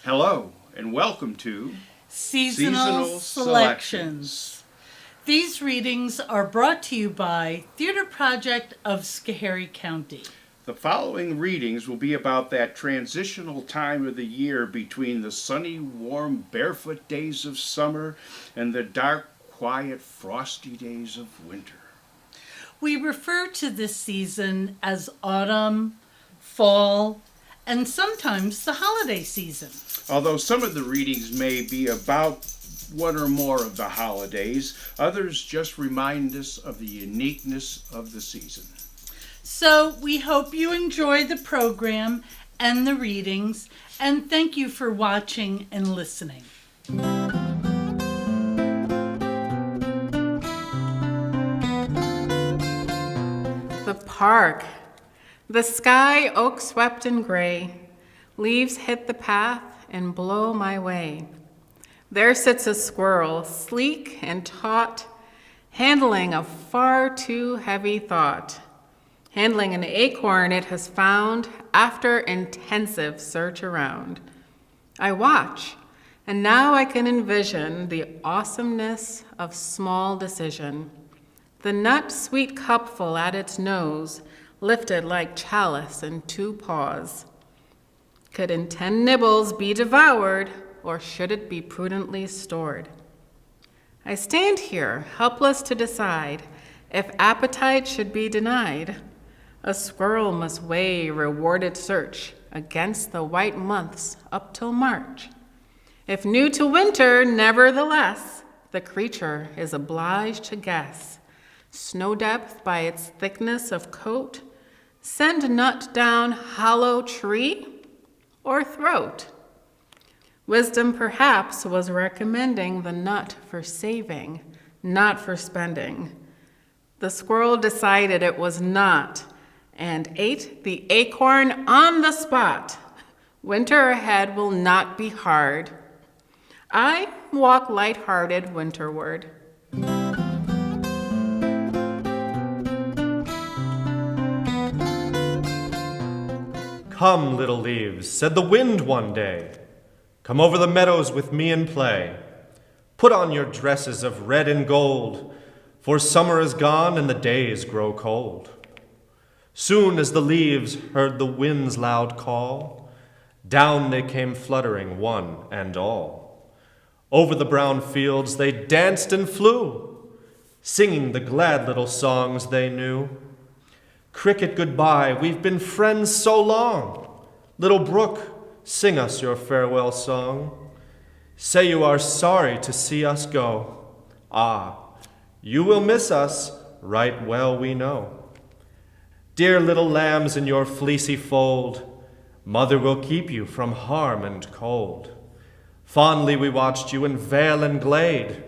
Hello, and welcome to Seasonal Selections. These readings are brought to you by Theater Project of Schoharie County. The following readings will be about that transitional time of the year between the sunny, warm, barefoot days of summer and the dark, quiet, frosty days of winter. We refer to this season as autumn, fall, and sometimes the holiday season. Although some of the readings may be about one or more of the holidays, others just remind us of the uniqueness of the season. So we hope you enjoy the program and the readings, and thank you for watching and listening. The park. The sky oak-swept and gray. Leaves hit the path and blow my way. There sits a squirrel, sleek and taut, handling a far too heavy thought. Handling an acorn it has found after intensive search around. I watch, and now I can envision the awesomeness of small decision. The nut-sweet cupful at its nose, lifted like chalice in two paws. Could in 10 nibbles be devoured, or should it be prudently stored? I stand here, helpless to decide if appetite should be denied. A squirrel must weigh rewarded search against the white months up till March. If new to winter, nevertheless, the creature is obliged to guess. Snow depth by its thickness of coat, send nut down hollow tree or throat. Wisdom perhaps was recommending the nut for saving, not for spending. The squirrel decided it was not and ate the acorn on the spot. Winter ahead will not be hard. I walk light-hearted winterward. "Come, little leaves," said the wind one day. "Come over the meadows with me and play. Put on your dresses of red and gold, for summer is gone and the days grow cold." Soon as the leaves heard the wind's loud call, down they came fluttering, one and all. Over the brown fields they danced and flew, singing the glad little songs they knew. "Cricket, goodbye, we've been friends so long. Little brook, sing us your farewell song. Say you are sorry to see us go. Ah, you will miss us, right well we know. Dear little lambs in your fleecy fold, mother will keep you from harm and cold. Fondly we watched you in vale and glade.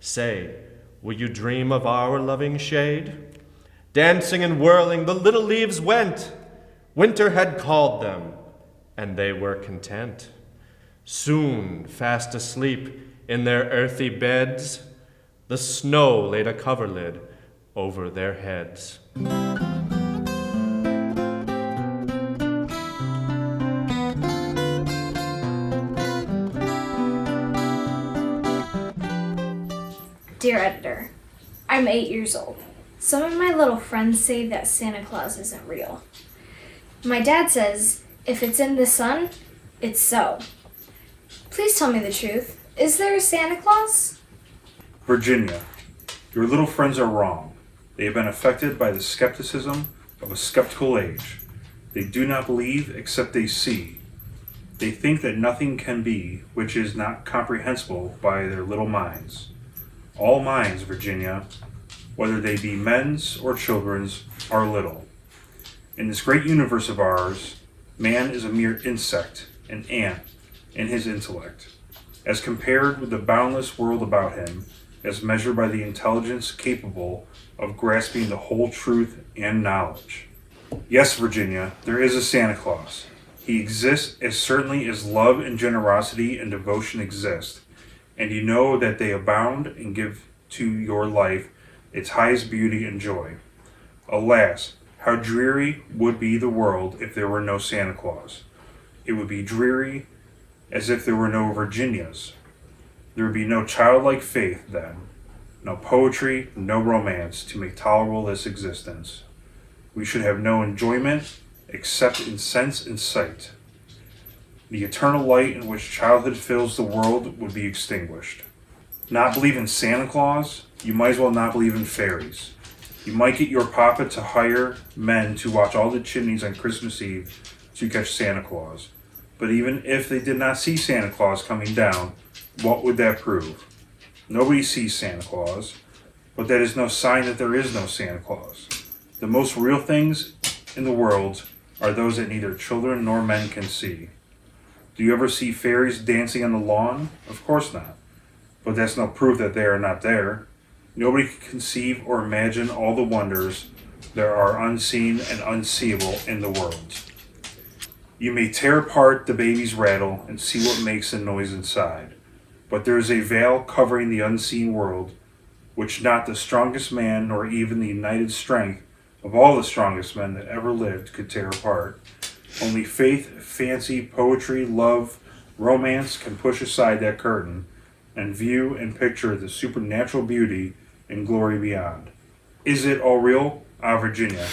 Say, will you dream of our loving shade? Dancing and whirling the little leaves went. Winter had called them, and they were content. Soon, fast asleep in their earthy beds, the snow laid a coverlid over their heads. Dear Editor, I'm 8 years old. Some of my little friends say that Santa Claus isn't real. My dad says, if it's in the sun, it's so. Please tell me the truth. Is there a Santa Claus? Virginia, your little friends are wrong. They have been affected by the skepticism of a skeptical age. They do not believe except they see. They think that nothing can be which is not comprehensible by their little minds. All minds, Virginia, whether they be men's or children's, are little. In this great universe of ours, man is a mere insect, an ant, in his intellect, as compared with the boundless world about him, as measured by the intelligence capable of grasping the whole truth and knowledge. Yes, Virginia, there is a Santa Claus. He exists as certainly as love and generosity and devotion exist, and you know that they abound and give to your life its highest beauty and joy. Alas, how dreary would be the world if there were no Santa Claus. It would be dreary as if there were no Virginias. There would be no childlike faith then, no poetry, no romance to make tolerable this existence. We should have no enjoyment except in sense and sight. The eternal light in which childhood fills the world would be extinguished. Not believe in Santa Claus? You might as well not believe in fairies. You might get your papa to hire men to watch all the chimneys on Christmas Eve to catch Santa Claus. But even if they did not see Santa Claus coming down, what would that prove? Nobody sees Santa Claus, but that is no sign that there is no Santa Claus. The most real things in the world are those that neither children nor men can see. Do you ever see fairies dancing on the lawn? Of course not. But that's no proof that they are not there. Nobody can conceive or imagine all the wonders there are unseen and unseeable in the world. You may tear apart the baby's rattle and see what makes a noise inside, but there is a veil covering the unseen world, which not the strongest man nor even the united strength of all the strongest men that ever lived could tear apart. Only faith, fancy, poetry, love, romance can push aside that curtain and view and picture the supernatural beauty and glory beyond. Is it all real? Ah, Virginia.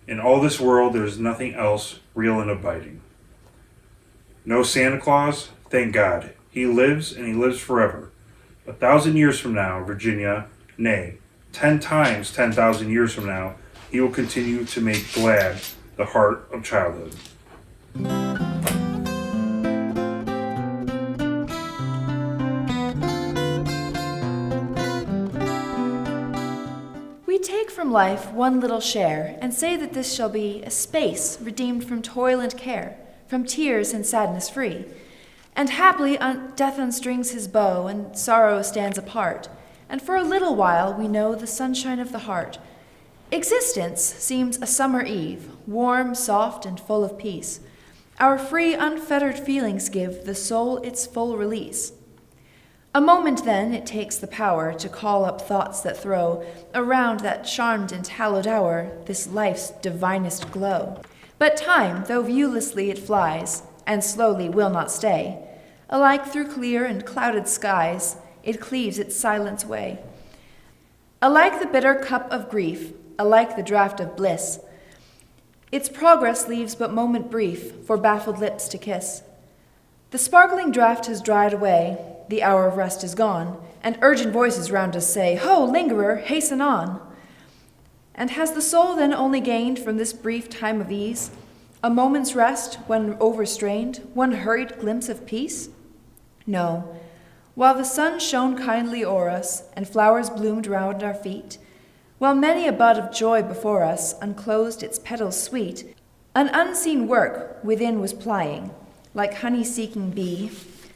In all this world, there is nothing else real and abiding. No Santa Claus? Thank God. He lives, and he lives forever. 1,000 years from now, Virginia, nay, 10 times 10,000 years from now, he will continue to make glad the heart of childhood. We take from life one little share, and say that this shall be a space redeemed from toil and care, from tears and sadness free. And haply death unstrings his bow, and sorrow stands apart, and for a little while we know the sunshine of the heart. Existence seems a summer eve, warm, soft, and full of peace. Our free, unfettered feelings give the soul its full release. A moment then it takes the power to call up thoughts that throw around that charmed and hallowed hour this life's divinest glow. But time, though viewlessly it flies, and slowly will not stay, alike through clear and clouded skies, it cleaves its silence way. Alike the bitter cup of grief, alike the draught of bliss, its progress leaves but moment brief for baffled lips to kiss. The sparkling draught has dried away, the hour of rest is gone, and urgent voices round us say, "Ho, lingerer, hasten on!" And has the soul then only gained from this brief time of ease a moment's rest when overstrained, one hurried glimpse of peace? No. While the sun shone kindly o'er us, and flowers bloomed round our feet, while many a bud of joy before us unclosed its petals sweet, an unseen work within was plying, like honey-seeking bee,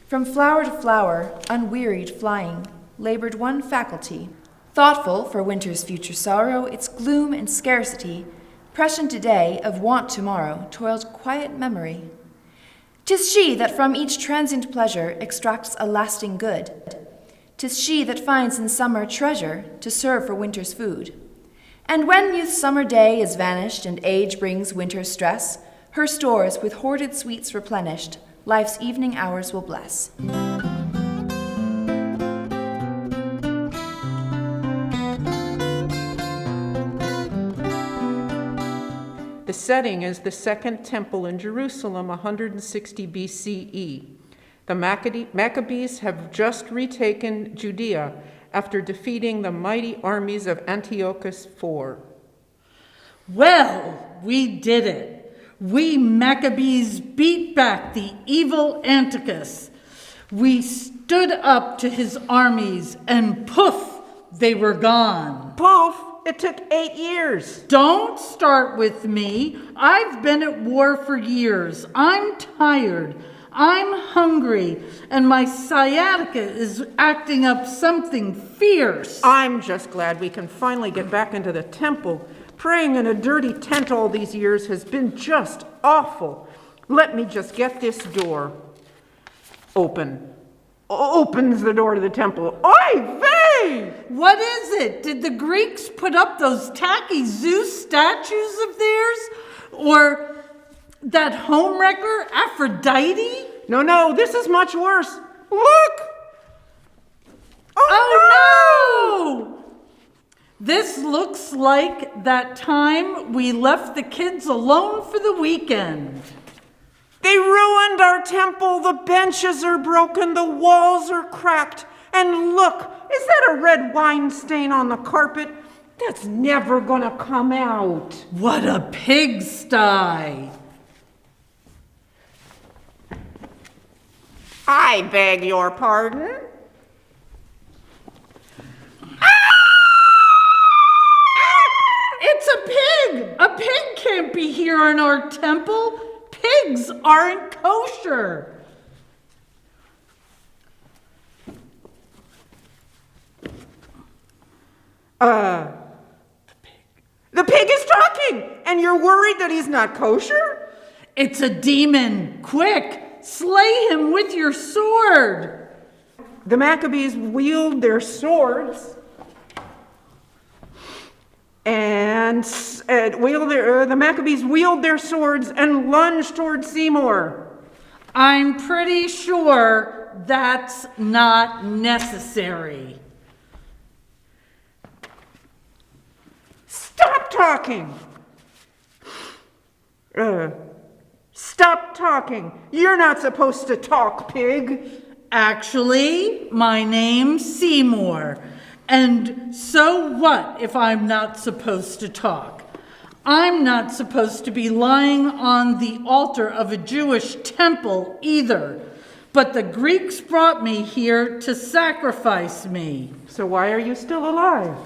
from flower to flower, unwearied flying, labored one faculty, thoughtful for winter's future sorrow, its gloom and scarcity, prescient today of want tomorrow, toiled quiet memory. 'Tis she that from each transient pleasure extracts a lasting good. 'Tis she that finds in summer treasure to serve for winter's food. And when youth's summer day is vanished and age brings winter's stress, her stores with hoarded sweets replenished, life's evening hours will bless. The setting is the Second Temple in Jerusalem, 160 BCE. The Maccabees have just retaken Judea after defeating the mighty armies of Antiochus IV. Well, we did it. We Maccabees beat back the evil Antiochus. We stood up to his armies, and poof, they were gone. Poof! It took 8 years. Don't start with me. I've been at war for years. I'm tired. I'm hungry, and my sciatica is acting up something fierce. I'm just glad we can finally get back into the temple. Praying in a dirty tent all these years has been just awful. Let me just get this door open. Opens the door to the temple. Oy vey! What is it? Did the Greeks put up those tacky Zeus statues of theirs? Or that homewrecker, Aphrodite? No, this is much worse. Look! Oh no! This looks like that time we left the kids alone for the weekend. They ruined our temple. The benches are broken. The walls are cracked. And look, is that a red wine stain on the carpet? That's never gonna come out. What a pigsty! I beg your pardon? It's a pig! A pig can't be here in our temple. Pigs aren't kosher. The pig is talking, and you're worried that he's not kosher? It's a demon. Quick, slay him with your sword. The Maccabees wield their swords the Maccabees wield their swords and lunge toward Seymour. I'm pretty sure that's not necessary. Stop talking! Stop talking! You're not supposed to talk, pig! Actually, my name's Seymour. And so what if I'm not supposed to talk? I'm not supposed to be lying on the altar of a Jewish temple either. But the Greeks brought me here to sacrifice me. So why are you still alive?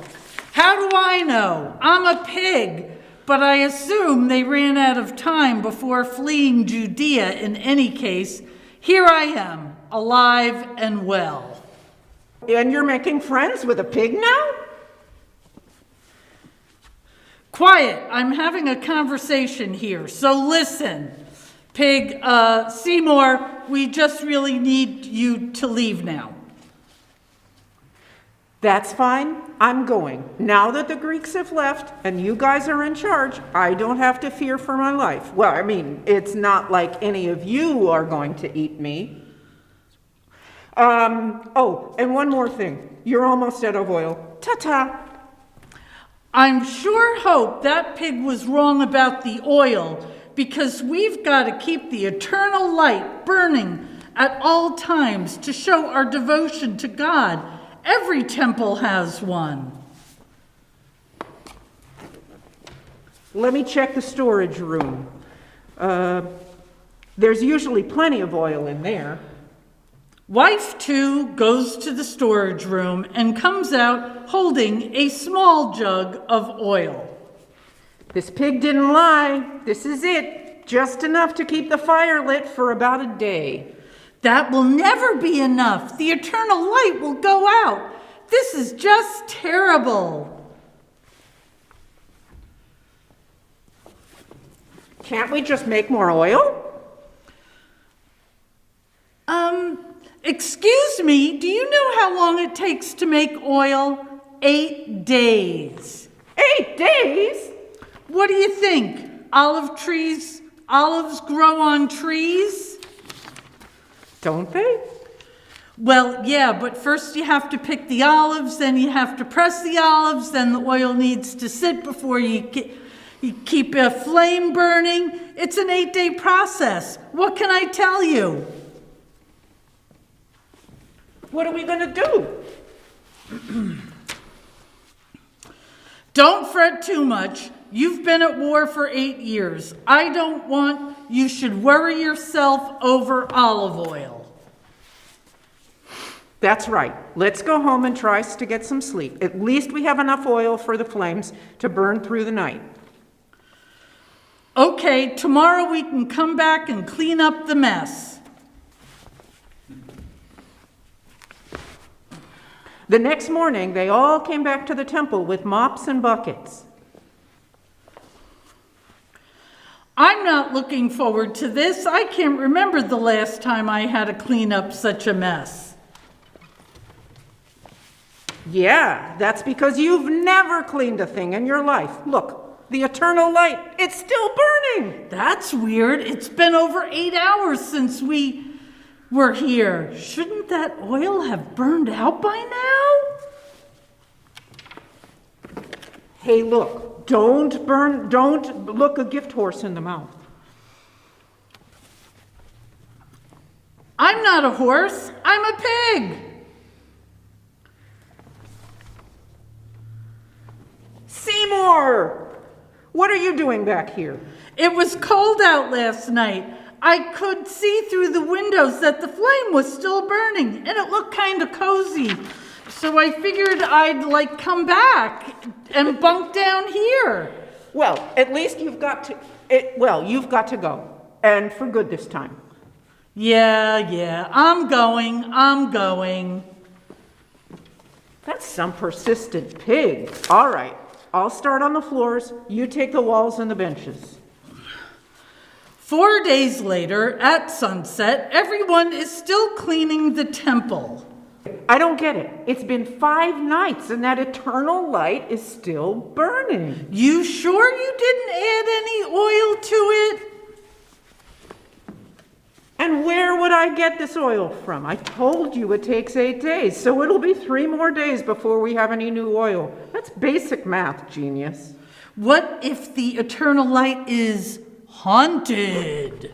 How do I know? I'm a pig. But I assume they ran out of time before fleeing Judea in any case. Here I am, alive and well. And you're making friends with a pig now? Quiet, I'm having a conversation here, so listen. Pig, Seymour, we just really need you to leave now. That's fine. I'm going. Now that the Greeks have left and you guys are in charge, I don't have to fear for my life. Well, I mean, it's not like any of you are going to eat me. Oh, and one more thing. You're almost out of oil. Ta-ta. I'm sure hope that pig was wrong about the oil, because we've got to keep the eternal light burning at all times to show our devotion to God. Every temple has one. Let me check the storage room. There's usually plenty of oil in there. Wife 2 goes to the storage room and comes out holding a small jug of oil. This pig didn't lie. This is it. Just enough to keep the fire lit for about a day. That will never be enough. The eternal light will go out. This is just terrible. Can't we just make more oil? Excuse me, do you know how long it takes to make oil? 8 days. 8 days? What do you think? Olives grow on trees? Don't they? Well, yeah, but first you have to pick the olives, then you have to press the olives, then the oil needs to sit before you keep a flame burning. It's an 8-day process. What can I tell you? What are we going to do? Don't fret too much. You've been at war for 8 years. I don't want you should worry yourself over olive oil. That's right. Let's go home and try to get some sleep. At least we have enough oil for the flames to burn through the night. Okay, tomorrow we can come back and clean up the mess. The next morning, they all came back to the temple with mops and buckets. I'm not looking forward to this. I can't remember the last time I had to clean up such a mess. Yeah, that's because you've never cleaned a thing in your life. Look, the eternal light, it's still burning. That's weird. It's been over 8 hours since we We're here. Shouldn't that oil have burned out by now? Hey, look, don't look a gift horse in the mouth. I'm not a horse. I'm a pig. Seymour! What are you doing back here? It was cold out last night. I could see through the windows that the flame was still burning, and it looked kind of cozy. So I figured I'd come back and bunk down here. Well, at least you've got to go. And for good this time. Yeah, I'm going. That's some persistent pig. All right, I'll start on the floors. You take the walls and the benches. 4 days later, at sunset, everyone is still cleaning the temple. I don't get it. It's been 5 nights and that eternal light is still burning. You sure you didn't add any oil to it? And where would I get this oil from? I told you it takes 8 days, so it'll be 3 more days before we have any new oil. That's basic math, genius. What if the eternal light is haunted?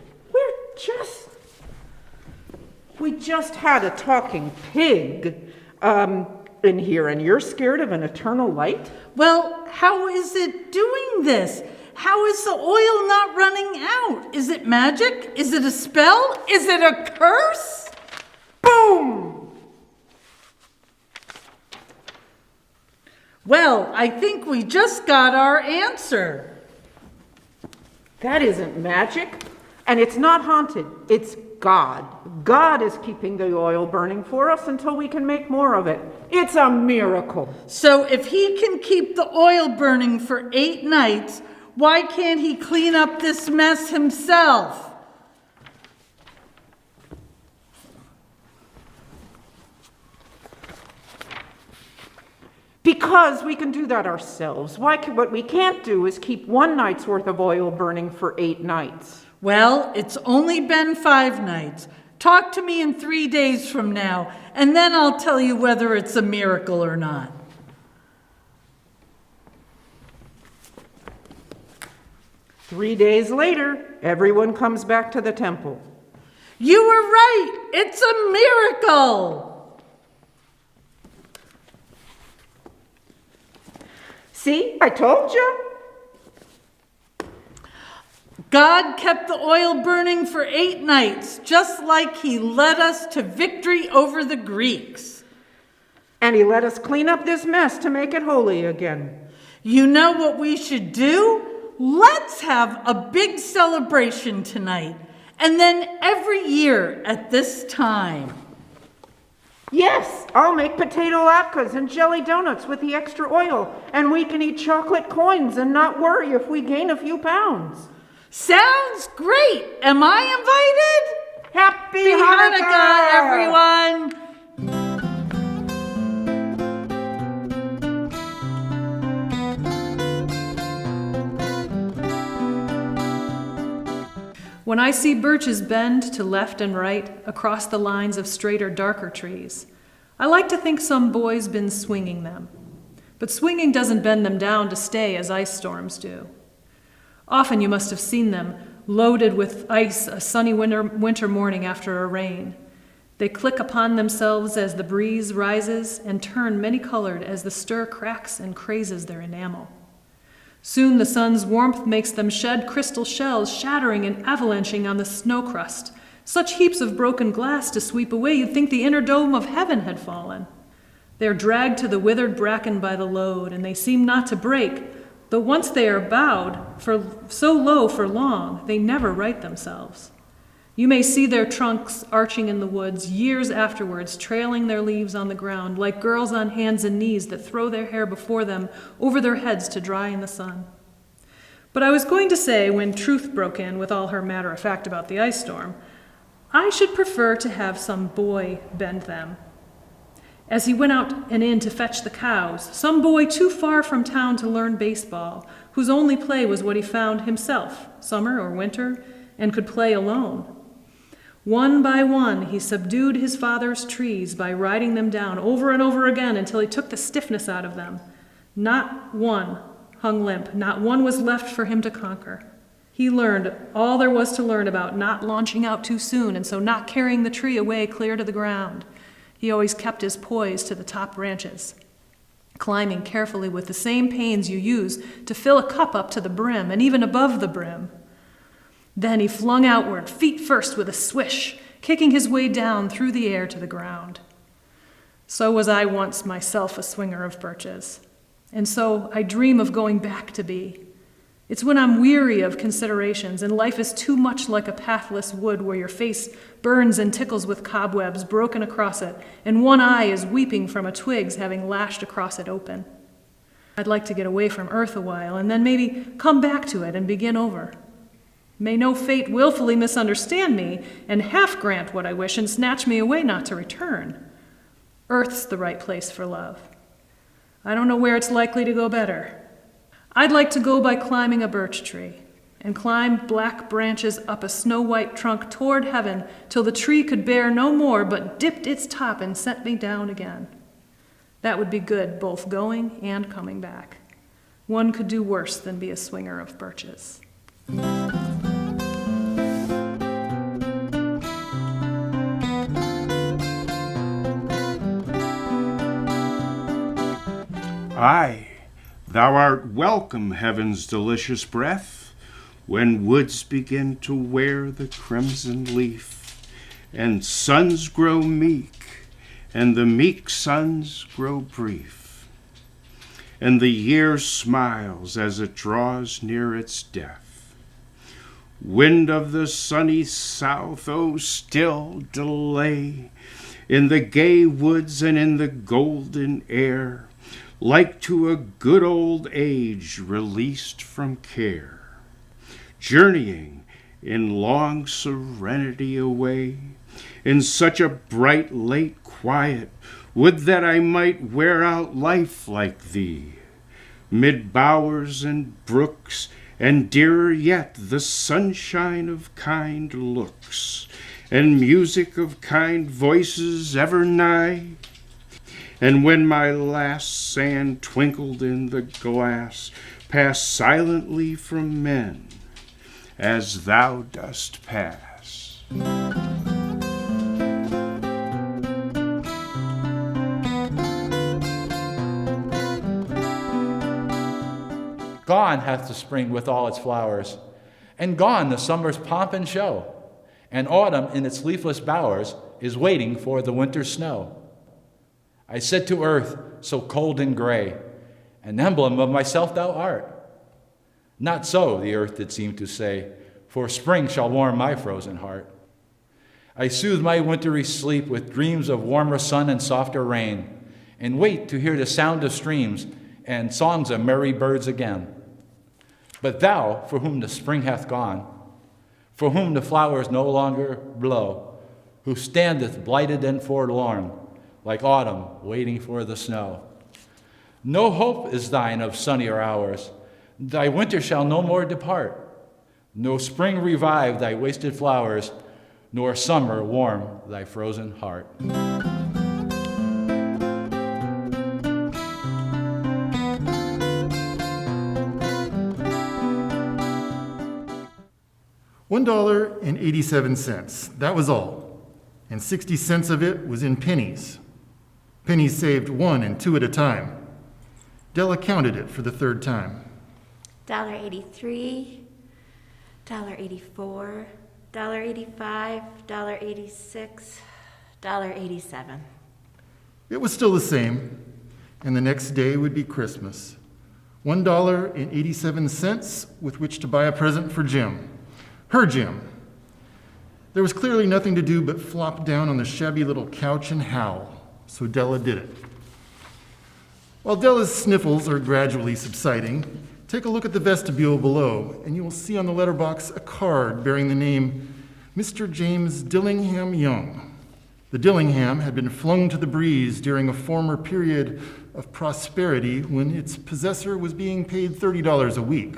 We just had a talking pig in here, and you're scared of an eternal light? Well, how is it doing this? How is the oil not running out? Is it magic? Is it a spell? Is it a curse? Boom! Well, I think we just got our answer. That isn't magic, and it's not haunted. It's God. God is keeping the oil burning for us until we can make more of it. It's a miracle. So if he can keep the oil burning for 8 nights, why can't he clean up this mess himself? Because we can do that ourselves. What we can't do is keep 1 night's worth of oil burning for 8 nights. Well, it's only been 5 nights. Talk to me in 3 days from now, and then I'll tell you whether it's a miracle or not. Three days later, everyone comes back to the temple. You were right! It's a miracle! See, I told you. God kept the oil burning for 8 nights, just like he led us to victory over the Greeks. And he let us clean up this mess to make it holy again. You know what we should do? Let's have a big celebration tonight, and then every year at this time. Yes, I'll make potato latkes and jelly donuts with the extra oil, and we can eat chocolate coins and not worry if we gain a few pounds. Sounds great! Am I invited? Happy Hanukkah, everyone! When I see birches bend to left and right across the lines of straighter, darker trees, I like to think some boy's been swinging them. But swinging doesn't bend them down to stay as ice storms do. Often you must have seen them, loaded with ice a sunny winter morning after a rain. They click upon themselves as the breeze rises and turn many-colored as the stir cracks and crazes their enamel. Soon the sun's warmth makes them shed crystal shells, shattering and avalanching on the snow crust, such heaps of broken glass to sweep away you'd think the inner dome of heaven had fallen. They're dragged to the withered bracken by the load, and they seem not to break, though once they are bowed, so low for long, they never right themselves. You may see their trunks arching in the woods years afterwards, trailing their leaves on the ground, like girls on hands and knees that throw their hair before them over their heads to dry in the sun. But I was going to say, when Truth broke in with all her matter-of-fact about the ice storm, I should prefer to have some boy bend them. As he went out and in to fetch the cows, some boy too far from town to learn baseball, whose only play was what he found himself, summer or winter, and could play alone. One by one, he subdued his father's trees by riding them down over and over again until he took the stiffness out of them. Not one hung limp, not one was left for him to conquer. He learned all there was to learn about not launching out too soon and so not carrying the tree away clear to the ground. He always kept his poise to the top branches, climbing carefully with the same pains you use to fill a cup up to the brim and even above the brim. Then he flung outward, feet first with a swish, kicking his way down through the air to the ground. So was I once myself a swinger of birches, and so I dream of going back to be. It's when I'm weary of considerations and life is too much like a pathless wood where your face burns and tickles with cobwebs broken across it, and one eye is weeping from a twig's having lashed across it open. I'd like to get away from earth a while and then maybe come back to it and begin over. May no fate willfully misunderstand me and half grant what I wish and snatch me away not to return. Earth's the right place for love. I don't know where it's likely to go better. I'd like to go by climbing a birch tree and climb black branches up a snow-white trunk toward heaven till the tree could bear no more but dipped its top and sent me down again. That would be good, both going and coming back. One could do worse than be a swinger of birches. Aye, thou art welcome, heaven's delicious breath, when woods begin to wear the crimson leaf, and suns grow meek, and the meek suns grow brief, and the year smiles as it draws near its death. Wind of the sunny south, oh, still delay in the gay woods and in the golden air, like to a good old age released from care, journeying in long serenity away, in such a bright late quiet, would that I might wear out life like thee, mid bowers and brooks, and dearer yet the sunshine of kind looks, and music of kind voices ever nigh. And when my last sand twinkled in the glass, pass silently from men as thou dost pass. Gone hath the spring with all its flowers, and gone the summer's pomp and show, and autumn in its leafless bowers is waiting for the winter's snow. I said to earth, so cold and gray, an emblem of myself thou art. Not so, the earth did seem to say, for spring shall warm my frozen heart. I soothe my wintry sleep with dreams of warmer sun and softer rain, and wait to hear the sound of streams and songs of merry birds again. But thou, for whom the spring hath gone, for whom the flowers no longer blow, who standeth blighted and forlorn, like autumn waiting for the snow. No hope is thine of sunnier hours. Thy winter shall no more depart. No spring revive thy wasted flowers, nor summer warm thy frozen heart. $1.87. That was all. And 60 cents of it was in pennies. Pennies saved 1 and 2 at a time. Della counted it for the third time. $1.83, $1.84, $1.85, $1.86, $1.87. It was still the same, and the next day would be Christmas. $1.87 with which to buy a present for Jim. Her Jim. There was clearly nothing to do but flop down on the shabby little couch and howl, so Della did it. While Della's sniffles are gradually subsiding, take a look at the vestibule below, and you will see on the letterbox a card bearing the name Mr. James Dillingham Young. The Dillingham had been flung to the breeze during a former period of prosperity when its possessor was being paid $30 a week.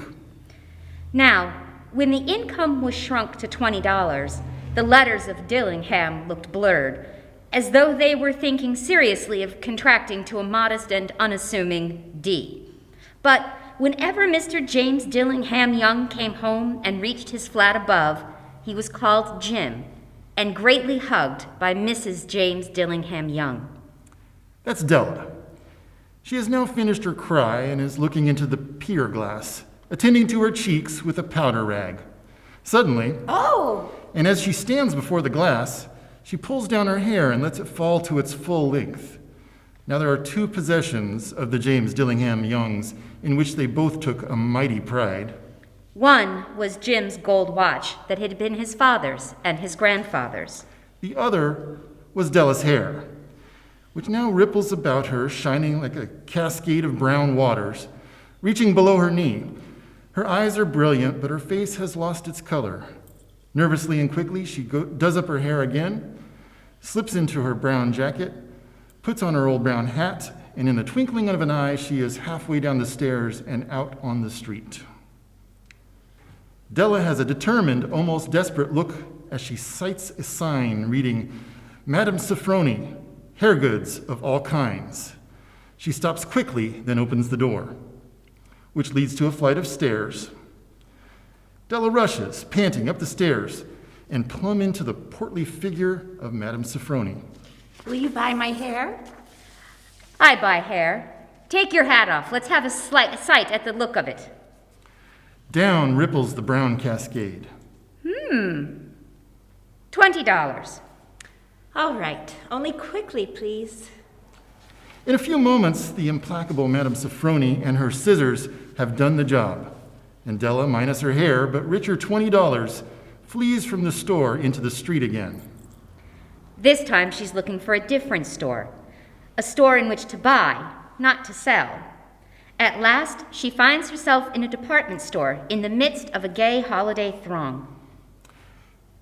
Now, when the income was shrunk to $20, The letters of Dillingham looked blurred, as though they were thinking seriously of contracting to a modest and unassuming D. But whenever Mr. James Dillingham Young came home and reached his flat above, he was called Jim and greatly hugged by Mrs. James Dillingham Young. That's Della. She has now finished her cry and is looking into the pier glass, attending to her cheeks with a powder rag. Suddenly, and as she stands before the glass, she pulls down her hair and lets it fall to its full length. Now there are two possessions of the James Dillingham Youngs in which they both took a mighty pride. One was Jim's gold watch that had been his father's and his grandfather's. The other was Della's hair, which now ripples about her, shining like a cascade of brown waters, reaching below her knee. Her eyes are brilliant, but her face has lost its color. Nervously and quickly, she does up her hair again, slips into her brown jacket, puts on her old brown hat, and in the twinkling of an eye, she is halfway down the stairs and out on the street. Della has a determined, almost desperate look as she sights a sign reading, Madame Sofroni, hair goods of all kinds. She stops quickly, then opens the door, which leads to a flight of stairs. Della rushes, panting, up the stairs and plumb into the portly figure of Madame Sofroni. Will you buy my hair? I buy hair. Take your hat off. Let's have a sight at the look of it. Down ripples the brown cascade. $20. All right. Only quickly, please. In a few moments, the implacable Madame Sofroni and her scissors have done the job, and Della, minus her hair, but richer $20, flees from the store into the street again. This time she's looking for a different store. A store in which to buy, not to sell. At last, she finds herself in a department store in the midst of a gay holiday throng.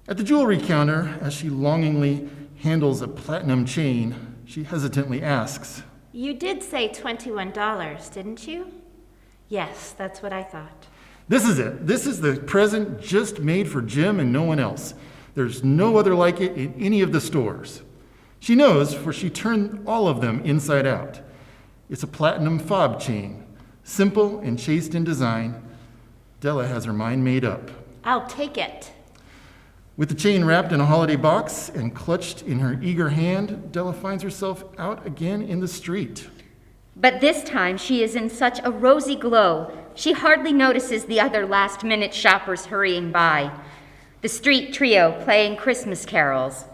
At the jewelry counter, as she longingly handles a platinum chain, she hesitantly asks, You did say $21, didn't you? Yes, that's what I thought. This is it. This is the present just made for Jim and no one else. There's no other like it in any of the stores. She knows, for she turned all of them inside out. It's a platinum fob chain, simple and chaste in design. Della has her mind made up. I'll take it. With the chain wrapped in a holiday box and clutched in her eager hand, Della finds herself out again in the street. But this time she is in such a rosy glow, she hardly notices the other last-minute shoppers hurrying by. The street trio playing Christmas carols.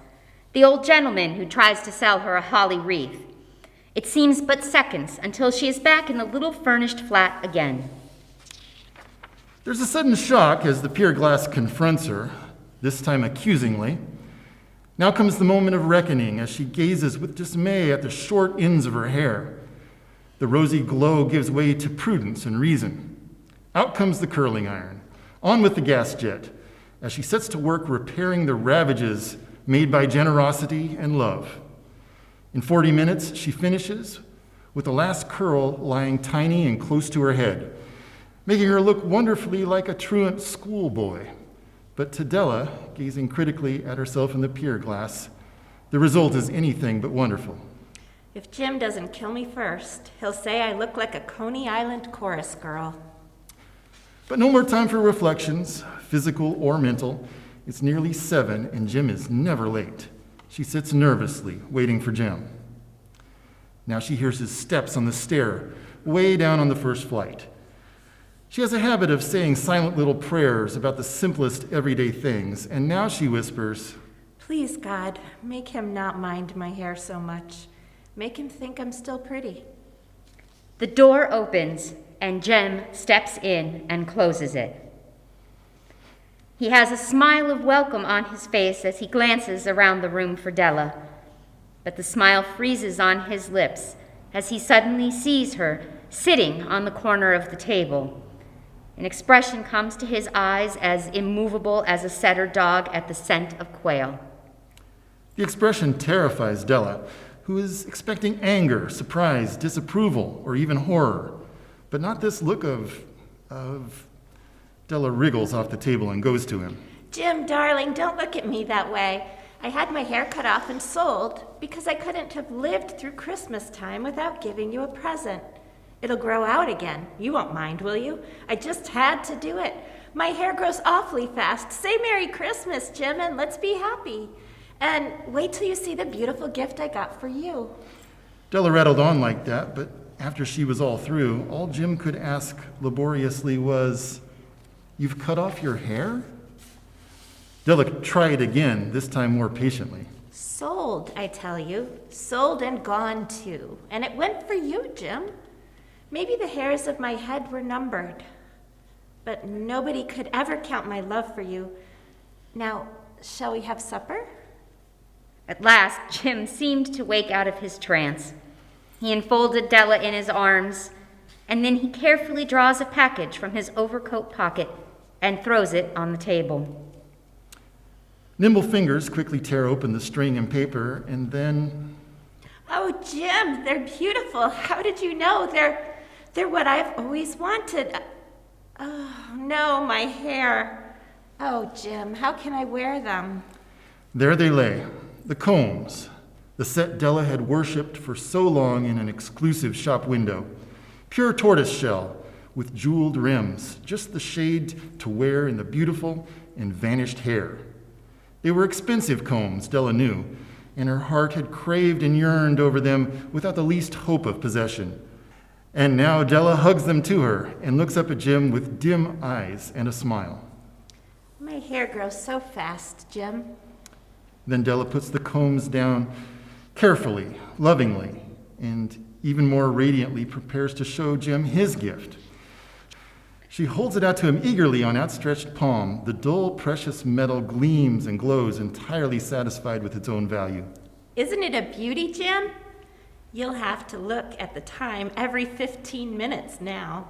The old gentleman who tries to sell her a holly wreath. It seems but seconds until she is back in the little furnished flat again. There's a sudden shock as the pier glass confronts her, this time accusingly. Now comes the moment of reckoning as she gazes with dismay at the short ends of her hair. The rosy glow gives way to prudence and reason. Out comes the curling iron, on with the gas jet, as she sets to work repairing the ravages made by generosity and love. In 40 minutes, she finishes with the last curl lying tiny and close to her head, making her look wonderfully like a truant schoolboy. But to Della, gazing critically at herself in the pier glass, the result is anything but wonderful. If Jim doesn't kill me first, he'll say I look like a Coney Island chorus girl. But no more time for reflections, physical or mental. It's nearly 7, and Jim is never late. She sits nervously, waiting for Jim. Now she hears his steps on the stair, way down on the first flight. She has a habit of saying silent little prayers about the simplest everyday things, and now she whispers, Please, God, make him not mind my hair so much. Make him think I'm still pretty. The door opens, and Jem steps in and closes it. He has a smile of welcome on his face as he glances around the room for Della, but the smile freezes on his lips as he suddenly sees her sitting on the corner of the table. An expression comes to his eyes as immovable as a setter dog at the scent of quail. The expression terrifies Della, who is expecting anger, surprise, disapproval, or even horror, but not this look of Della wriggles off the table and goes to him. Jim, darling, don't look at me that way. I had my hair cut off and sold because I couldn't have lived through Christmas time without giving you a present. It'll grow out again. You won't mind, will you? I just had to do it. My hair grows awfully fast. Say Merry Christmas, Jim, and let's be happy. And wait till you see the beautiful gift I got for you. Della rattled on like that, but after she was all through, all Jim could ask laboriously was, "You've cut off your hair?" Della tried again, this time more patiently. Sold, I tell you. Sold and gone too. And it went for you, Jim. Maybe the hairs of my head were numbered, but nobody could ever count my love for you. Now, shall we have supper? At last, Jim seemed to wake out of his trance. He enfolded Della in his arms, and then he carefully draws a package from his overcoat pocket and throws it on the table. Nimble fingers quickly tear open the string and paper, and then... Oh, Jim, they're beautiful. How did you know? They're what I've always wanted. Oh, no, my hair. Oh, Jim, how can I wear them? There they lay, the combs, the set Della had worshipped for so long in an exclusive shop window. Pure tortoise shell with jeweled rims, just the shade to wear in the beautiful and vanished hair. They were expensive combs, Della knew, and her heart had craved and yearned over them without the least hope of possession. And now Della hugs them to her and looks up at Jim with dim eyes and a smile. My hair grows so fast, Jim. Then Della puts the combs down carefully, lovingly, and even more radiantly prepares to show Jim his gift. She holds it out to him eagerly on outstretched palm. The dull, precious metal gleams and glows, entirely satisfied with its own value. Isn't it a beauty, Jim? You'll have to look at the time every 15 minutes now.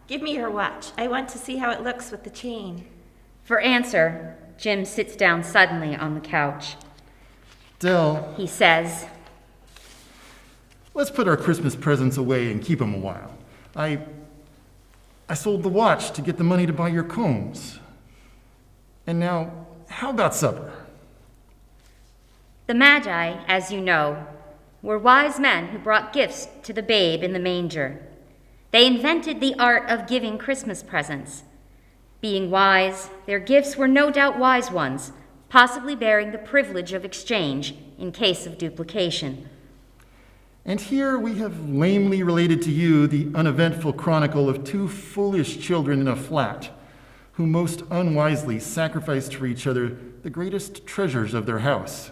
Give me your watch. I want to see how it looks with the chain. For answer, Jim sits down suddenly on the couch. Del, he says, let's put our Christmas presents away and keep them a while. I sold the watch to get the money to buy your combs. And now, how about supper? The Magi, as you know, were wise men who brought gifts to the babe in the manger. They invented the art of giving Christmas presents. Being wise, their gifts were no doubt wise ones, possibly bearing the privilege of exchange in case of duplication. And here we have lamely related to you the uneventful chronicle of two foolish children in a flat, who most unwisely sacrificed for each other the greatest treasures of their house.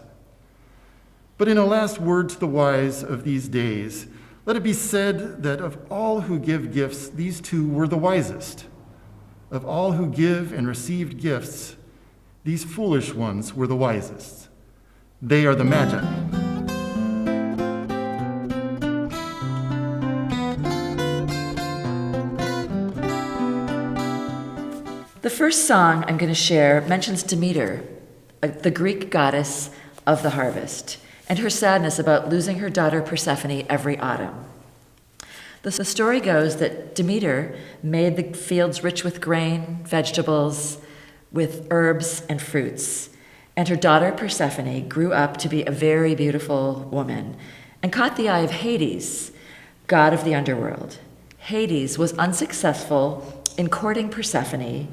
But in a last word to the wise of these days, let it be said that of all who give gifts, these two were the wisest. Of all who give and received gifts, these foolish ones were the wisest. They are the Magi. The first song I'm going to share mentions Demeter, the Greek goddess of the harvest, and her sadness about losing her daughter Persephone every autumn. The story goes that Demeter made the fields rich with grain, vegetables, with herbs and fruits, and her daughter Persephone grew up to be a very beautiful woman and caught the eye of Hades, god of the underworld. Hades was unsuccessful in courting Persephone,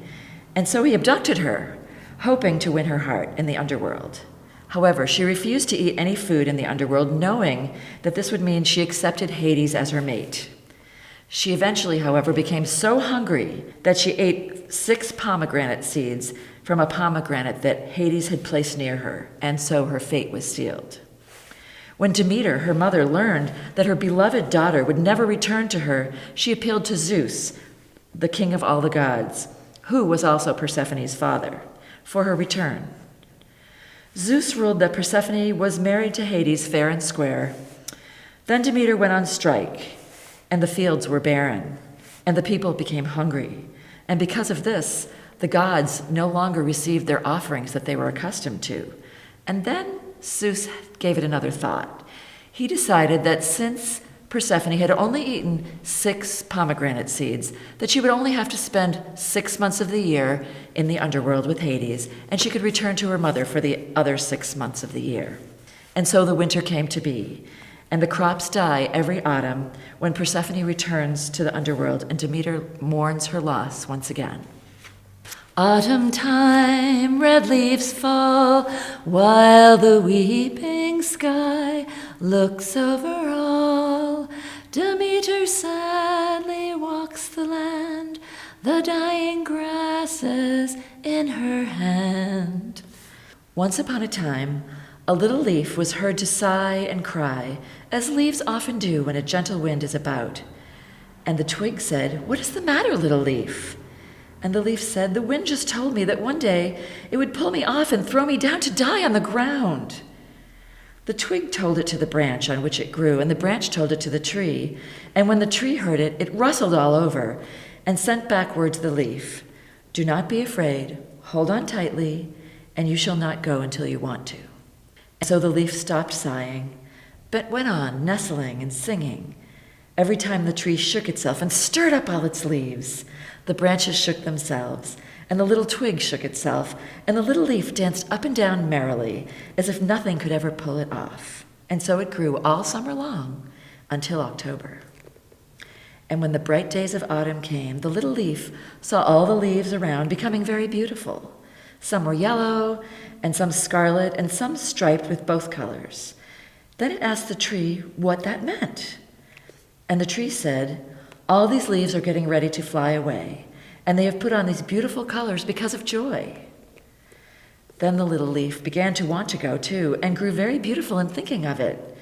and so he abducted her, hoping to win her heart in the underworld. However, she refused to eat any food in the underworld, knowing that this would mean she accepted Hades as her mate. She eventually, however, became so hungry that she ate 6 pomegranate seeds from a pomegranate that Hades had placed near her, and so her fate was sealed. When Demeter, her mother, learned that her beloved daughter would never return to her, she appealed to Zeus, the king of all the gods, who was also Persephone's father, for her return. Zeus ruled that Persephone was married to Hades fair and square. Then Demeter went on strike, and the fields were barren, and the people became hungry. And because of this, the gods no longer received their offerings that they were accustomed to. And then Zeus gave it another thought. He decided that since Persephone had only eaten 6 pomegranate seeds, that she would only have to spend 6 months of the year in the underworld with Hades, and she could return to her mother for the other 6 months of the year. And so the winter came to be, and the crops die every autumn when Persephone returns to the underworld and Demeter mourns her loss once again. Autumn time, red leaves fall, while the weeping sky looks over all. Demeter sadly walks the land, the dying grasses in her hand. Once upon a time, a little leaf was heard to sigh and cry, as leaves often do when a gentle wind is about. And the twig said, "What is the matter, little leaf?" And the leaf said, "The wind just told me that one day it would pull me off and throw me down to die on the ground." The twig told it to the branch on which it grew, and the branch told it to the tree. And when the tree heard it, it rustled all over and sent back word to the leaf, "Do not be afraid, hold on tightly, and you shall not go until you want to." And so the leaf stopped sighing, but went on nestling and singing. Every time the tree shook itself and stirred up all its leaves, the branches shook themselves, and the little twig shook itself, and the little leaf danced up and down merrily, as if nothing could ever pull it off. And so it grew all summer long, until October. And when the bright days of autumn came, the little leaf saw all the leaves around becoming very beautiful. Some were yellow, and some scarlet, and some striped with both colors. Then it asked the tree what that meant. And the tree said, "All these leaves are getting ready to fly away, and they have put on these beautiful colors because of joy." Then the little leaf began to want to go too, and grew very beautiful in thinking of it.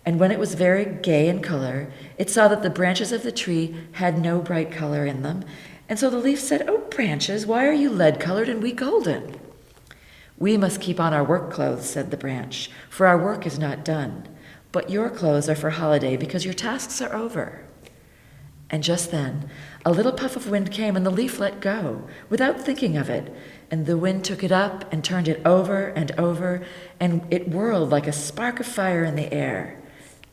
And when it was very gay in color, it saw that the branches of the tree had no bright color in them. And so the leaf said, "Oh, branches, why are you lead-colored and we golden?" "We must keep on our work clothes," said the branch, "for our work is not done. But your clothes are for holiday because your tasks are over." And just then, a little puff of wind came, and the leaf let go, without thinking of it. And the wind took it up and turned it over, and it whirled like a spark of fire in the air.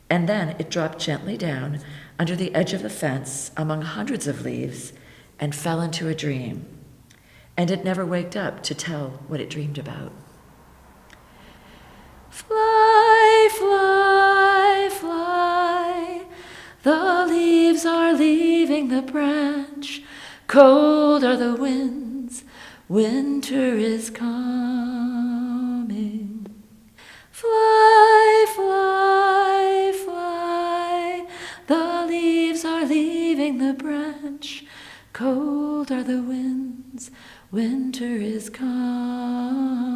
And then it dropped gently down under the edge of the fence among hundreds of leaves and fell into a dream. And it never waked up to tell what it dreamed about. Fly, fly, fly, the leaves are leaving the branch, cold are the winds, winter is coming. Fly, fly, fly, the leaves are leaving the branch, cold are the winds, winter is coming.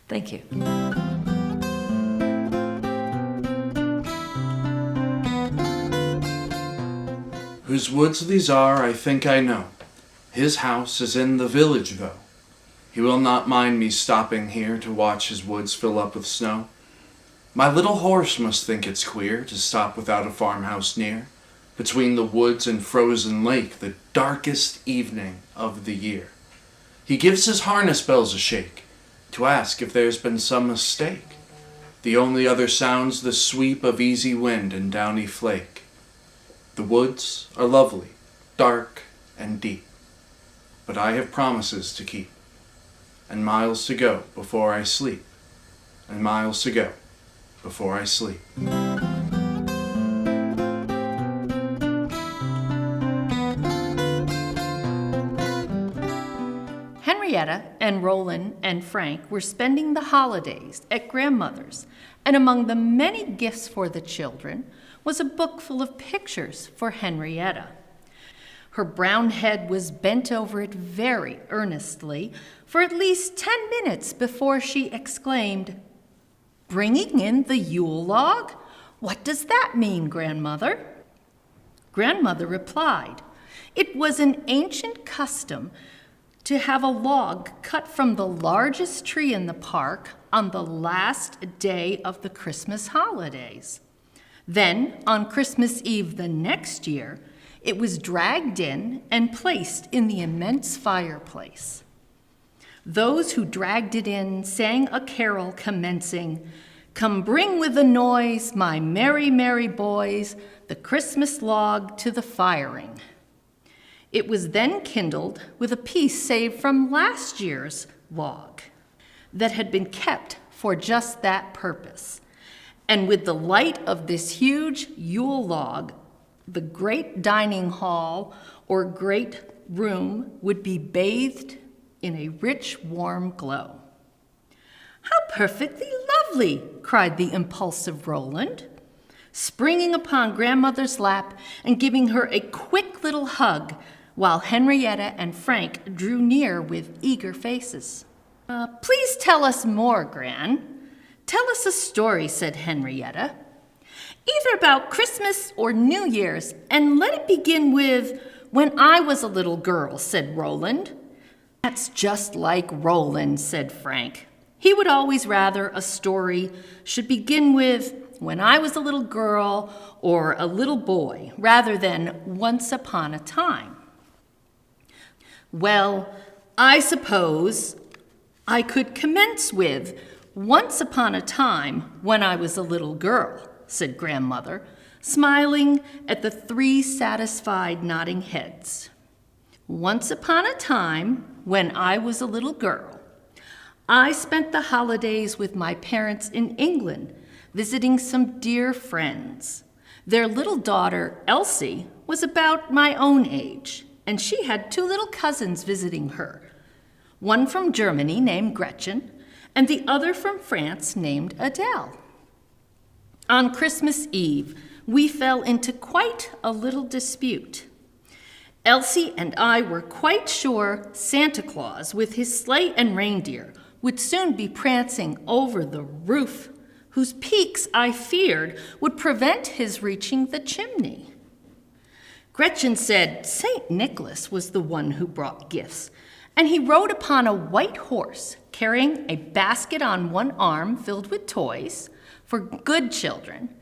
Thank you. Whose woods these are, I think I know. His house is in the village, though. He will not mind me stopping here to watch his woods fill up with snow. My little horse must think it's queer to stop without a farmhouse near, between the woods and frozen lake, the darkest evening of the year. He gives his harness bells a shake, to ask if there's been some mistake. The only other sound's the sweep of easy wind and downy flake. The woods are lovely, dark and deep, but I have promises to keep, and miles to go before I sleep, and miles to go before I sleep. Henrietta and Roland and Frank were spending the holidays at grandmother's, and among the many gifts for the children was a book full of pictures for Henrietta. Her brown head was bent over it very earnestly for at least 10 minutes before she exclaimed, "Bringing in the Yule log? What does that mean, Grandmother?" Grandmother replied, "It was an ancient custom to have a log cut from the largest tree in the park on the last day of the Christmas holidays. Then, on Christmas Eve the next year, it was dragged in and placed in the immense fireplace. Those who dragged it in sang a carol commencing, Come bring with a noise, my merry, merry boys, the Christmas log to the firing. It was then kindled with a piece saved from last year's log that had been kept for just that purpose. And with the light of this huge Yule log, the great dining hall or great room would be bathed in a rich, warm glow. How perfectly lovely, cried the impulsive Roland, springing upon grandmother's lap and giving her a quick little hug, while Henrietta and Frank drew near with eager faces. Please tell us more, Gran. Tell us a story, said Henrietta. Either about Christmas or New Year's, and let it begin with when I was a little girl, said Roland. That's just like Roland, said Frank. He would always rather a story should begin with when I was a little girl or a little boy, rather than once upon a time. Well, I suppose I could commence with once upon a time when I was a little girl, said Grandmother, smiling at the three satisfied nodding heads. Once upon a time when I was a little girl, I spent the holidays with my parents in England, visiting some dear friends. Their little daughter, Elsie, was about my own age, and she had two little cousins visiting her, one from Germany named Gretchen, and the other from France named Adele. On Christmas Eve, we fell into quite a little dispute. Elsie and I were quite sure Santa Claus, with his sleigh and reindeer, would soon be prancing over the roof, whose peaks, I feared, would prevent his reaching the chimney. Gretchen said St. Nicholas was the one who brought gifts, and he rode upon a white horse, carrying a basket on one arm filled with toys for good children,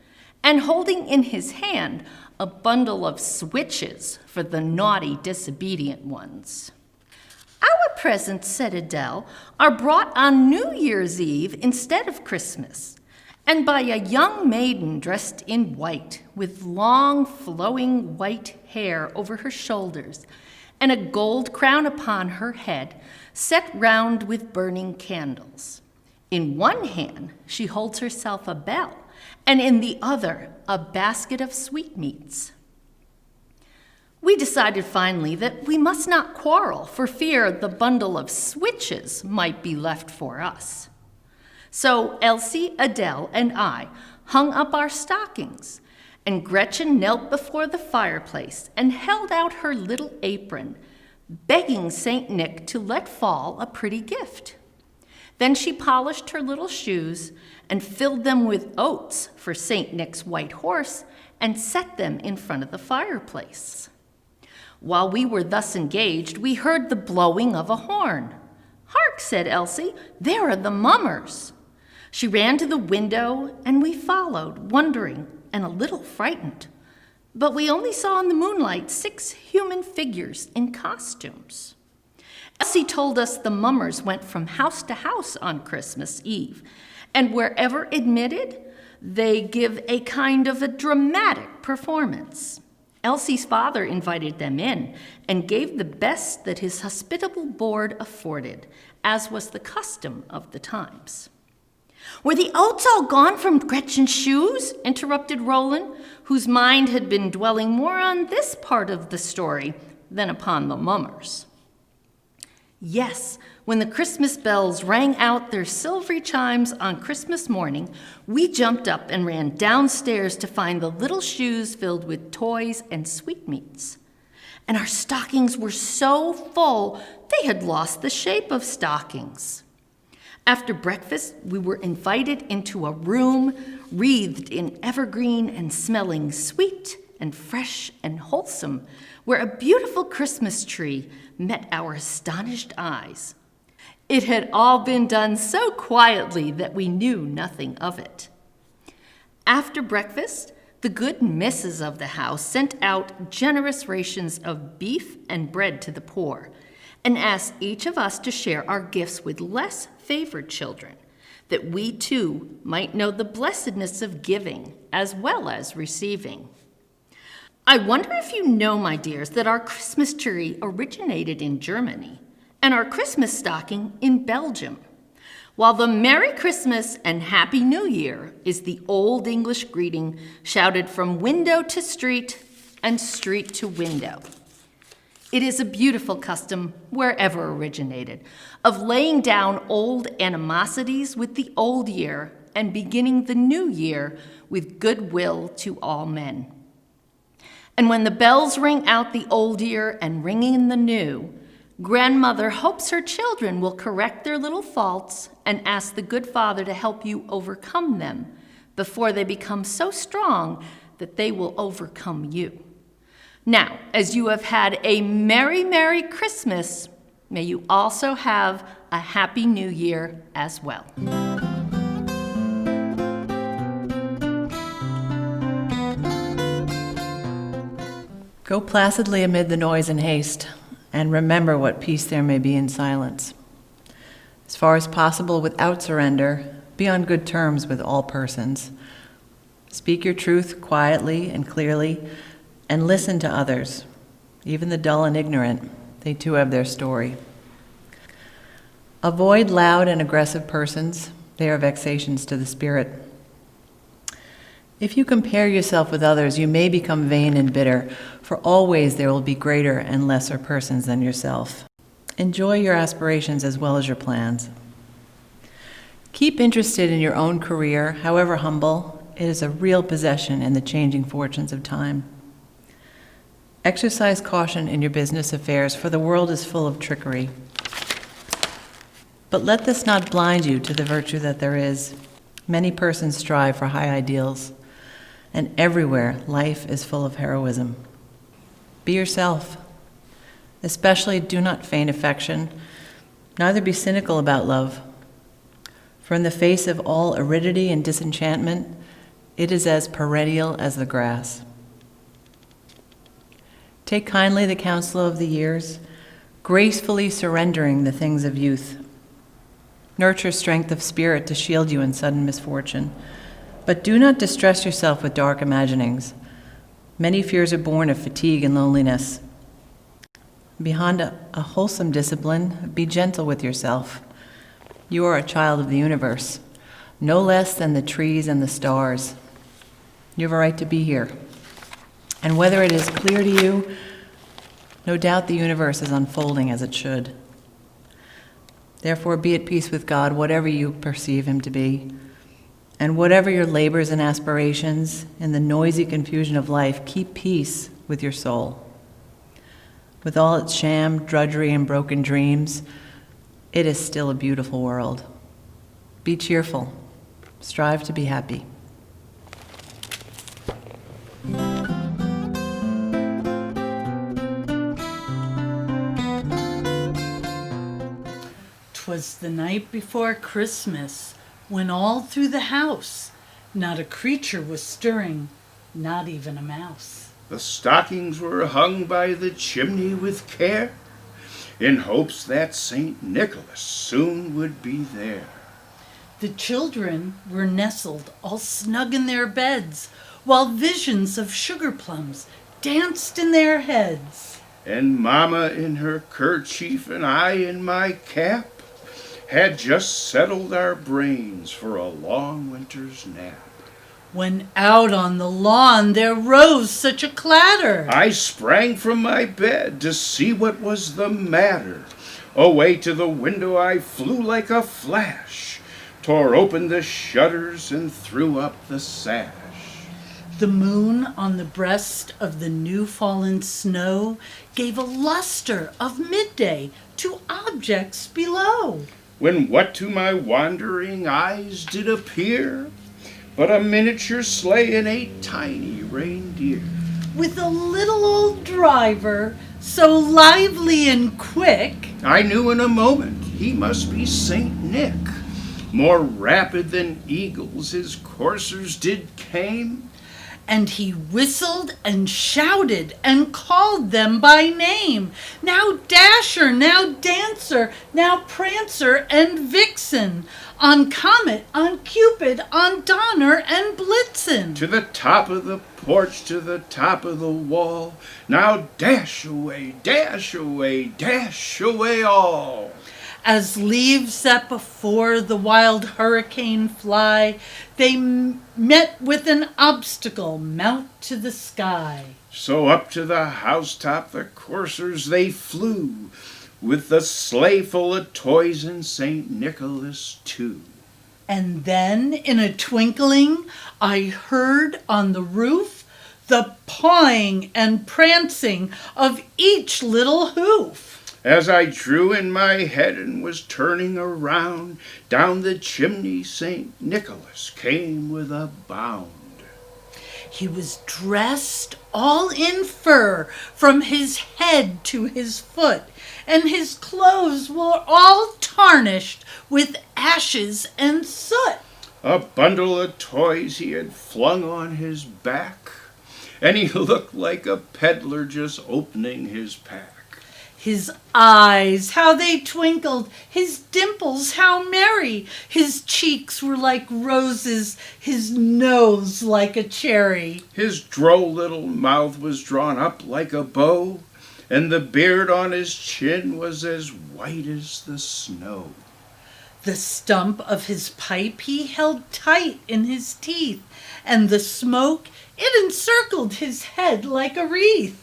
and holding in his hand a bundle of switches for the naughty, disobedient ones. Our presents, said Adele, are brought on New Year's Eve instead of Christmas, and by a young maiden dressed in white, with long, flowing white hair over her shoulders, and a gold crown upon her head, set round with burning candles. In one hand she holds herself a bell, and in the other a basket of sweetmeats. We decided finally that we must not quarrel for fear the bundle of switches might be left for us. So Elsie, Adele, and I hung up our stockings, and Gretchen knelt before the fireplace and held out her little apron, begging St. Nick to let fall a pretty gift. Then she polished her little shoes and filled them with oats for St. Nick's white horse and set them in front of the fireplace. While we were thus engaged, we heard the blowing of a horn. Hark, said Elsie, there are the mummers. She ran to the window, and we followed, wondering and a little frightened. But we only saw in the moonlight 6 human figures in costumes. Elsie told us the mummers went from house to house on Christmas Eve, and wherever admitted, they give a kind of a dramatic performance. Elsie's father invited them in and gave the best that his hospitable board afforded, as was the custom of the times. Were the oats all gone from Gretchen's shoes? Interrupted Roland, whose mind had been dwelling more on this part of the story than upon the mummers. Yes, when the Christmas bells rang out their silvery chimes on Christmas morning, we jumped up and ran downstairs to find the little shoes filled with toys and sweetmeats. And our stockings were so full, they had lost the shape of stockings. After breakfast, we were invited into a room wreathed in evergreen and smelling sweet and fresh and wholesome, where a beautiful Christmas tree met our astonished eyes. It had all been done so quietly that we knew nothing of it. After breakfast, the good misses of the house sent out generous rations of beef and bread to the poor, and asked each of us to share our gifts with less favored children. that we too might know the blessedness of giving as well as receiving. I wonder if you know, my dears, that our Christmas tree originated in Germany and our Christmas stocking in Belgium, while the Merry Christmas and Happy New Year is the Old English greeting shouted from window to street and street to window. It is a beautiful custom, wherever originated, of laying down old animosities with the old year and beginning the new year with goodwill to all men. And when the bells ring out the old year and ring in the new, grandmother hopes her children will correct their little faults and ask the good Father to help you overcome them before they become so strong that they will overcome you. Now, as you have had a Merry, Merry Christmas, may you also have a Happy New Year as well. Go placidly amid the noise and haste, and remember what peace there may be in silence. As far as possible, without surrender, be on good terms with all persons. Speak your truth quietly and clearly, and listen to others, even the dull and ignorant. They too have their story. Avoid loud and aggressive persons. They are vexations to the spirit. If you compare yourself with others, you may become vain and bitter, for always there will be greater and lesser persons than yourself. Enjoy your aspirations as well as your plans. Keep interested in your own career, however humble. It is a real possession in the changing fortunes of time. Exercise caution in your business affairs, for the world is full of trickery. But let this not blind you to the virtue that there is. Many persons strive for high ideals, and everywhere life is full of heroism. Be yourself. Especially do not feign affection, neither be cynical about love. For in the face of all aridity and disenchantment, it is as perennial as the grass. Take kindly the counsel of the years, gracefully surrendering the things of youth. Nurture strength of spirit to shield you in sudden misfortune, but do not distress yourself with dark imaginings. Many fears are born of fatigue and loneliness. Behind a wholesome discipline, be gentle with yourself. You are a child of the universe, no less than the trees and the stars. You have a right to be here. And whether it is clear to you, no doubt the universe is unfolding as it should. Therefore, be at peace with God, whatever you perceive him to be. And whatever your labors and aspirations, in the noisy confusion of life, keep peace with your soul. With all its sham, drudgery, and broken dreams, it is still a beautiful world. Be cheerful. Strive to be happy. 'Twas the night before Christmas, when all through the house not a creature was stirring, not even a mouse. The stockings were hung by the chimney with care, in hopes that St. Nicholas soon would be there. The children were nestled all snug in their beds, while visions of sugar plums danced in their heads. And Mama in her kerchief and I in my cap had just settled our brains for a long winter's nap. When out on the lawn there rose such a clatter, I sprang from my bed to see what was the matter. Away to the window I flew like a flash, tore open the shutters and threw up the sash. The moon on the breast of the new-fallen snow gave a luster of midday to objects below. When what to my wandering eyes did appear but a miniature sleigh and a tiny reindeer, with a little old driver so lively and quick, I knew in a moment he must be Saint Nick. More rapid than eagles his coursers did came, And he whistled and shouted and called them by name. Now Dasher, now Dancer, now Prancer and Vixen. On Comet, on Cupid, on Donner and Blitzen. To the top of the porch, to the top of the wall. Now dash away, dash away, dash away all. As leaves that before the wild hurricane fly, they met with an obstacle, mount to the sky. So up to the housetop the coursers they flew, with the sleigh full of toys and St. Nicholas too. And then in a twinkling I heard on the roof the pawing and prancing of each little hoof. As I drew in my head and was turning around, down the chimney St. Nicholas came with a bound. He was dressed all in fur from his head to his foot, and his clothes were all tarnished with ashes and soot. A bundle of toys he had flung on his back, and he looked like a peddler just opening his pack. His eyes, how they twinkled, his dimples, how merry. His cheeks were like roses, his nose like a cherry. His droll little mouth was drawn up like a bow, and the beard on his chin was as white as the snow. The stump of his pipe he held tight in his teeth, and the smoke, it encircled his head like a wreath.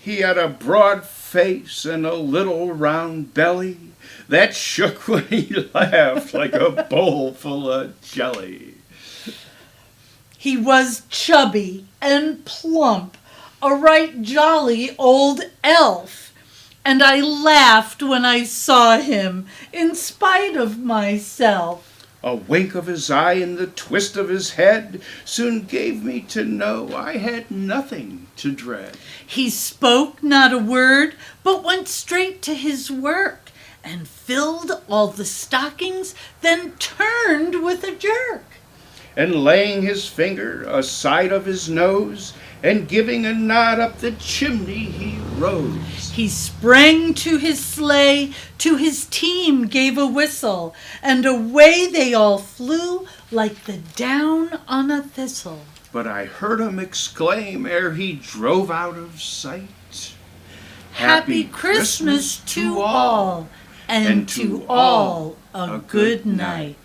He had a broad face and a little round belly that shook when he laughed like a bowl full of jelly. He was chubby and plump, a right jolly old elf, and I laughed when I saw him in spite of myself. A wink of his eye and the twist of his head soon gave me to know I had nothing to dread. He spoke not a word, but went straight to his work, and filled all the stockings, then turned with a jerk. And laying his finger aside of his nose, and giving a nod up the chimney he rose. He sprang to his sleigh, to his team gave a whistle, and away they all flew like the down on a thistle. But I heard him exclaim ere he drove out of sight, Happy Christmas to all, and to all a good night.